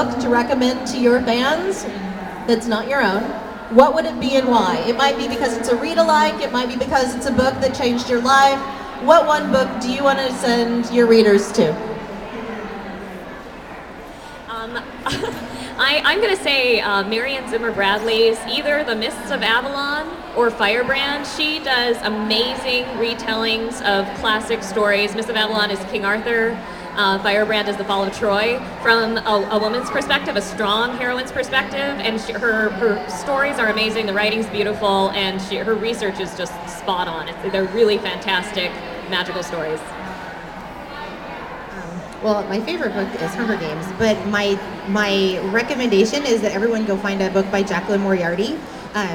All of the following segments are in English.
book to recommend to your fans that's not your own, what would it be and why? It might be because it's a read-alike, it might be because it's a book that changed your life. What one book do you want to send your readers to? I'm going to say Marianne Zimmer Bradley's either The Mists of Avalon or Firebrand. She does amazing retellings of classic stories. Mists of Avalon is King Arthur. Firebrand is The Fall of Troy from a woman's perspective, a strong heroine's perspective, and her stories are amazing. The writing's beautiful, and her research is just spot on. They're really fantastic, magical stories. Well, my favorite book is Hunger Games, but my recommendation is that everyone go find a book by Jacqueline Moriarty.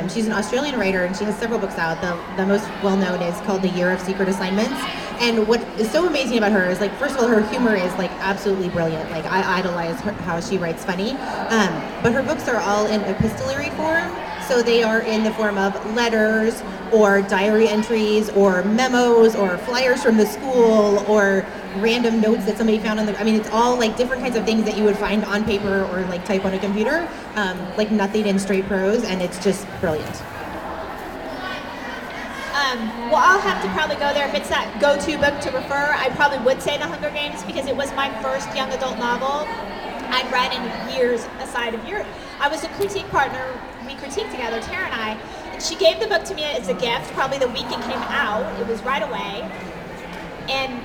She's an Australian writer, and she has several books out. The most well-known is called The Year of Secret Assignments. And what is so amazing about her is, like, first of all, her humor is, like, absolutely brilliant. Like, I idolize how she writes funny. But her books are all in epistolary form. So they are in the form of letters or diary entries or memos or flyers from the school or random notes that somebody found on the, I mean, it's all like different kinds of things that you would find on paper or like type on a computer, like nothing in straight prose, and it's just brilliant. Well, I'll have to probably go there. If it's that go-to book to refer, I probably would say The Hunger Games because it was my first young adult novel I'd read in years aside of your. I was a critique partner. We critiqued together, Tara and I. And she gave the book to me as a gift, probably the week it came out. It was right away. And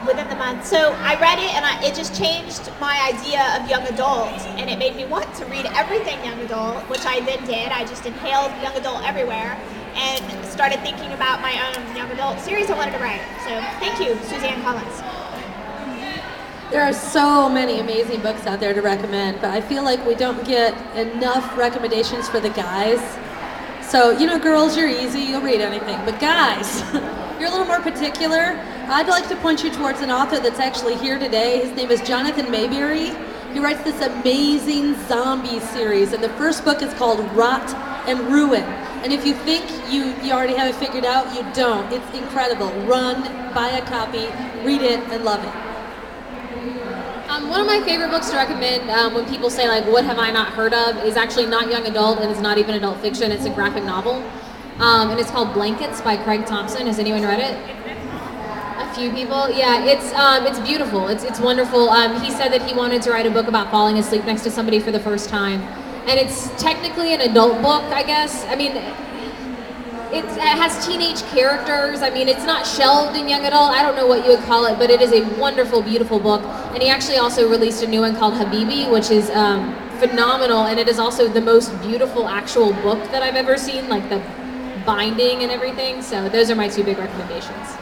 within the month. So I read it, and it just changed my idea of young adult, and it made me want to read everything young adult, which I then did. I just inhaled young adult everywhere and started thinking about my own young adult series I wanted to write. So thank you, Suzanne Collins. There are so many amazing books out there to recommend, but I feel like we don't get enough recommendations for the guys. So, you know, girls, you're easy, you'll read anything. But guys, you're a little more particular. I'd like to point you towards an author that's actually here today. His name is Jonathan Mayberry. He writes this amazing zombie series, and the first book is called Rot and Ruin. And if you think you already have it figured out, you don't. It's incredible. Run, buy a copy, read it, and love it. One of my favorite books to recommend when people say, like, what have I not heard of, is actually not young adult, and it's not even adult fiction. It's a graphic novel. And it's called Blankets by Craig Thompson. Has anyone read it? A few people? Yeah, it's beautiful. It's wonderful. He said that he wanted to write a book about falling asleep next to somebody for the first time. And it's technically an adult book, I guess. I mean, it has teenage characters. I mean, it's not shelved in young adult. I don't know what you would call it, but it is a wonderful, beautiful book. And he actually also released a new one called Habibi, which is phenomenal. And it is also the most beautiful actual book that I've ever seen, like the binding and everything. So those are my two big recommendations.